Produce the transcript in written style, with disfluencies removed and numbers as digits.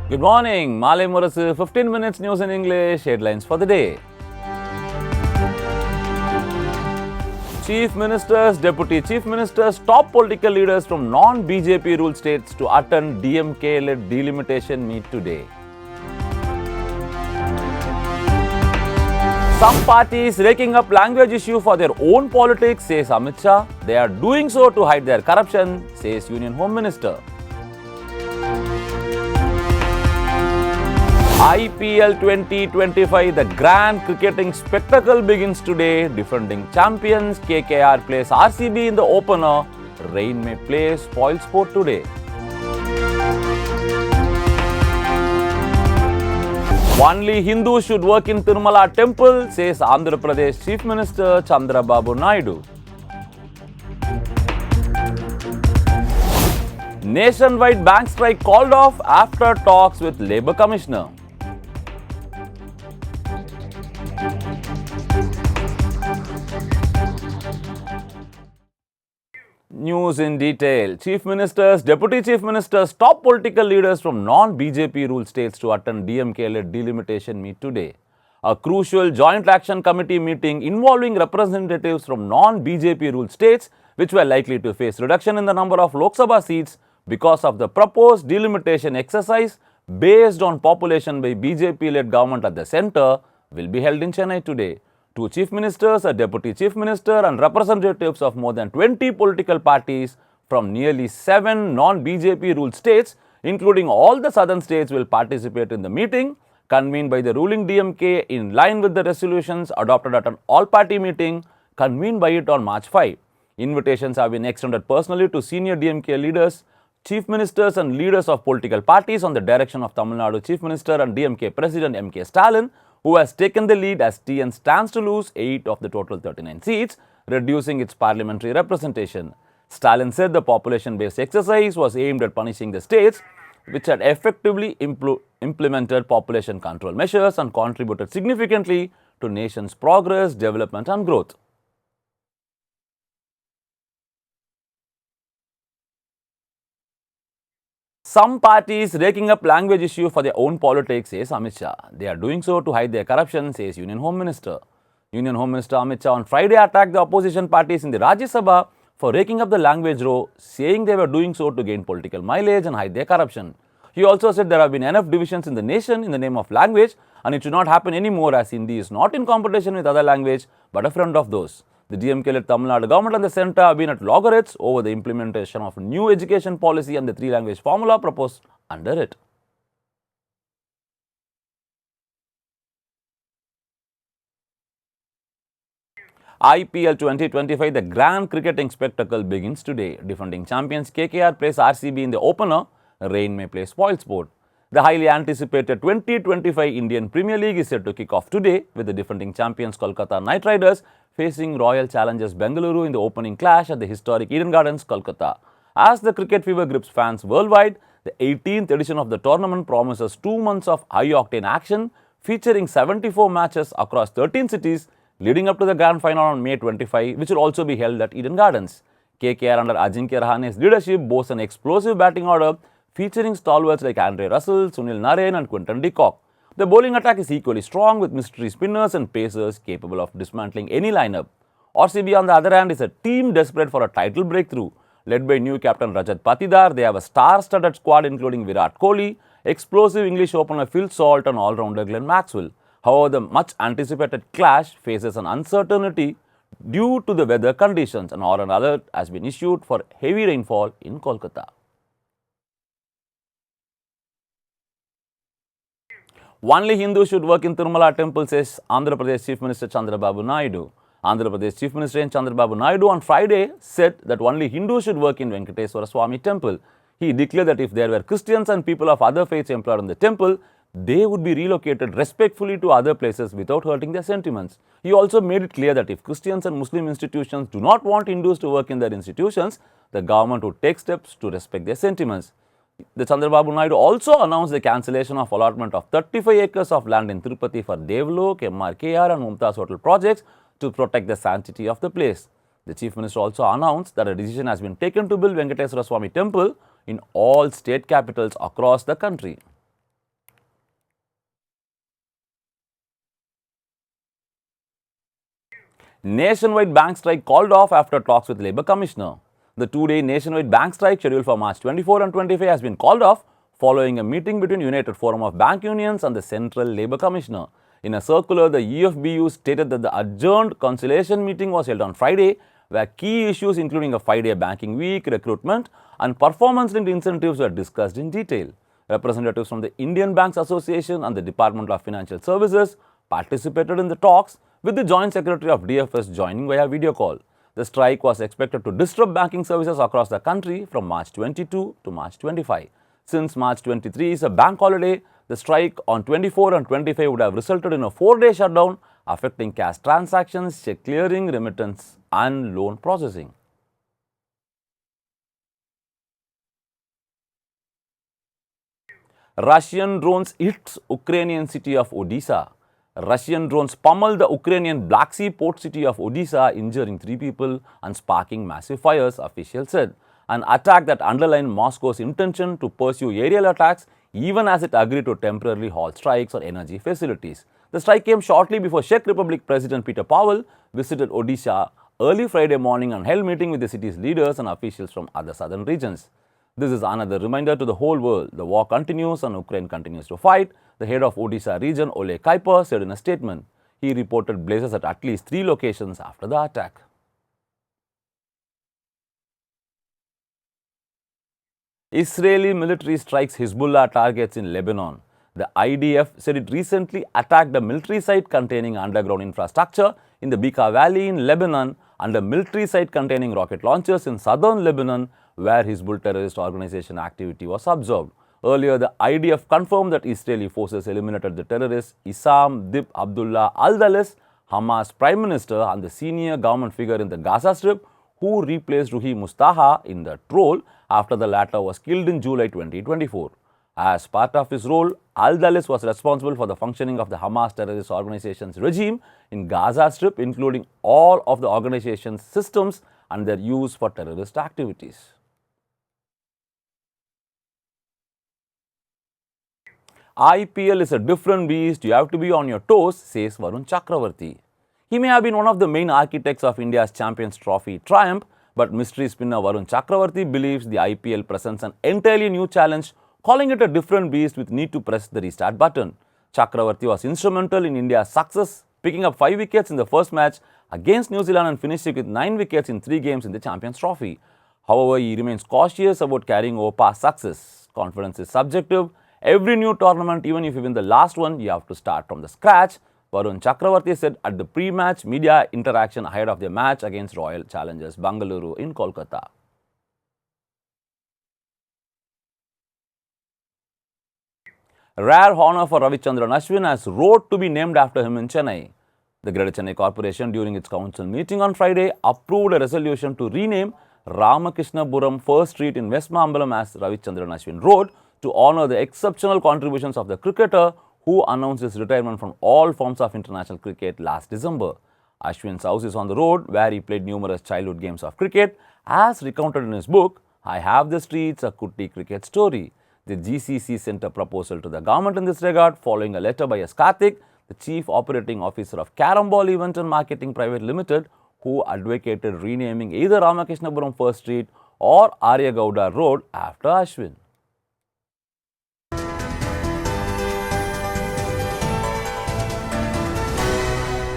Good morning, Malai Murasu, 15 minutes news in English, headlines for the day. Chief Ministers, Deputy Chief Ministers, top political leaders from non-BJP ruled states to attend DMK-led delimitation meet today. Some parties raking up language issue for their own politics, says Amit Shah. They are doing so to hide their corruption, says Union Home Minister. IPL 2025, the grand cricketing spectacle begins today. Defending champions KKR plays RCB in the opener. Rain may play spoil sport today. Only Hindus should work in Tirumala temple, says Andhra Pradesh Chief Minister Chandrababu Naidu. Nationwide bank strike called off after talks with Labour Commissioner. News in detail. Chief Ministers, Deputy Chief Ministers, top political leaders from non-BJP ruled states to attend DMK-led delimitation meet today. A crucial Joint Action Committee meeting involving representatives from non-BJP ruled states, which were likely to face reduction in the number of Lok Sabha seats because of the proposed delimitation exercise based on population by BJP-led government at the centre, will be held in Chennai today. Two chief ministers, a deputy chief minister and representatives of more than 20 political parties from nearly 7 non-BJP ruled states, including all the southern states, will participate in the meeting convened by the ruling DMK in line with the resolutions adopted at an all-party meeting convened by it on March 5. Invitations have been extended personally to senior DMK leaders, chief ministers and leaders of political parties on the direction of Tamil Nadu Chief Minister and DMK President M.K. Stalin, who has taken the lead as TN stands to lose 8 of the total 39 seats, reducing its parliamentary representation. Stalin said the population-based exercise was aimed at punishing the states which had effectively implemented population control measures and contributed significantly to nation's progress, development and growth. Some parties raking up language issue for their own politics, says Amit Shah. They are doing so to hide their corruption, says Union Home Minister. Union Home Minister Amit Shah on Friday attacked the opposition parties in the Rajya Sabha for raking up the language row, saying they were doing so to gain political mileage and hide their corruption. He also said there have been enough divisions in the nation in the name of language and it should not happen anymore, as Hindi is not in competition with other language but a friend of those. The DMK-led Tamil Nadu government and the centre have been at loggerheads over the implementation of new education policy and the three-language formula proposed under it. IPL 2025, the grand cricketing spectacle begins today. Defending champions KKR plays RCB in the opener. Rain may play spoil sport. The highly anticipated 2025 Indian Premier League is set to kick off today with the defending champions Kolkata Knight Riders facing Royal Challengers Bengaluru in the opening clash at the historic Eden Gardens, Kolkata. As the cricket fever grips fans worldwide, the 18th edition of the tournament promises 2 months of high-octane action featuring 74 matches across 13 cities leading up to the grand final on May 25, which will also be held at Eden Gardens. KKR under Ajinkya Rahane's leadership boasts an explosive batting order featuring stalwarts like Andre Russell, Sunil Narine and Quinton de Kock. The bowling attack is equally strong with mystery spinners and pacers capable of dismantling any lineup. RCB on the other hand is a team desperate for a title breakthrough. Led by new captain Rajat Patidar, they have a star-studded squad including Virat Kohli, explosive English opener Phil Salt and all-rounder Glenn Maxwell. However, the much-anticipated clash faces an uncertainty due to the weather conditions. An orange alert has been issued for heavy rainfall in Kolkata. Only Hindus should work in Tirumala temple, says Andhra Pradesh Chief Minister Chandrababu Naidu. Andhra Pradesh Chief Minister Chandrababu Naidu on Friday said that only Hindus should work in Venkateswara Swami temple. He declared that if there were Christians and people of other faiths employed in the temple, they would be relocated respectfully to other places without hurting their sentiments. He also made it clear that if Christians and Muslim institutions do not want Hindus to work in their institutions, the government would take steps to respect their sentiments. The Chandrababu Naidu also announced the cancellation of allotment of 35 acres of land in Tirupati for Devlok, MRKR and Mumtaz Hotel projects to protect the sanctity of the place. The Chief Minister also announced that a decision has been taken to build Venkateswara Swami temple in all state capitals across the country. Nationwide bank strike called off after talks with Labour Commissioner. The two-day nationwide bank strike scheduled for March 24 and 25 has been called off following a meeting between United Forum of Bank Unions and the Central Labour Commissioner. In a circular, the UFBU stated that the adjourned conciliation meeting was held on Friday, where key issues including a 5-day banking week, recruitment and performance-linked incentives were discussed in detail. Representatives from the Indian Banks Association and the Department of Financial Services participated in the talks, with the Joint Secretary of DFS joining via video call. The strike was expected to disrupt banking services across the country from March 22 to March 25. Since March 23 is a bank holiday, the strike on 24 and 25 would have resulted in a 4-day shutdown, affecting cash transactions, check clearing, remittance and loan processing. Russian drones hit Ukrainian city of Odessa. Russian drones pummeled the Ukrainian Black Sea port city of Odessa, injuring 3 people and sparking massive fires, officials said. An attack that underlined Moscow's intention to pursue aerial attacks even as it agreed to temporarily halt strikes on energy facilities. The strike came shortly before Czech Republic President Peter Pavel visited Odessa early Friday morning and held meeting with the city's leaders and officials from other southern regions. This is another reminder to the whole world. The war continues and Ukraine continues to fight, the head of Odessa region, Ole Kuiper, said in a statement. He reported blazes at least 3 locations after the attack. Israeli military strikes Hezbollah targets in Lebanon. The IDF said it recently attacked a military site containing underground infrastructure in the Bekaa Valley in Lebanon and a military site containing rocket launchers in southern Lebanon, where Hezbollah terrorist organization activity was observed. Earlier, the IDF confirmed that Israeli forces eliminated the terrorist Issam Dib Abdullah al-Dalis, Hamas prime minister and the senior government figure in the Gaza Strip, who replaced Ruhi Mustafa in that role after the latter was killed in July 2024. As part of his role, al-Dalis was responsible for the functioning of the Hamas terrorist organization's regime in Gaza Strip, including all of the organization's systems and their use for terrorist activities. IPL is a different beast. You have to be on your toes, says Varun Chakravarti. He may have been one of the main architects of India's Champions Trophy triumph, but mystery spinner Varun Chakravarti believes the IPL presents an entirely new challenge, calling it a different beast with need to press the restart button. Chakravarti was instrumental in India's success, picking up 5 wickets in the first match against New Zealand and finishing with 9 wickets in 3 games in the Champions Trophy. However, he remains cautious about carrying over past success. Confidence is subjective. Every new tournament, even if you win the last one, you have to start from the scratch, Varun Chakravarti said at the pre-match media interaction ahead of their match against Royal Challengers Bangalore in Kolkata. Rare honor for Ravichandran Ashwin as road to be named after him in Chennai. The Greater Chennai Corporation, during its council meeting on Friday, approved a resolution to rename Ramakrishnabpuram First Street in West Mambalam as Ravichandran Ashwin Road to honor the exceptional contributions of the cricketer who announced his retirement from all forms of international cricket last December. Ashwin's house is on the road where he played numerous childhood games of cricket, as recounted in his book, I Have the Streets, a Kutti Cricket Story. The GCC sent a proposal to the government in this regard following a letter by S. Karthik, the Chief Operating Officer of Carambol Event and Marketing Private Limited, who advocated renaming either Ramakrishnabpuram First Street or Arya Gowda Road after Ashwin.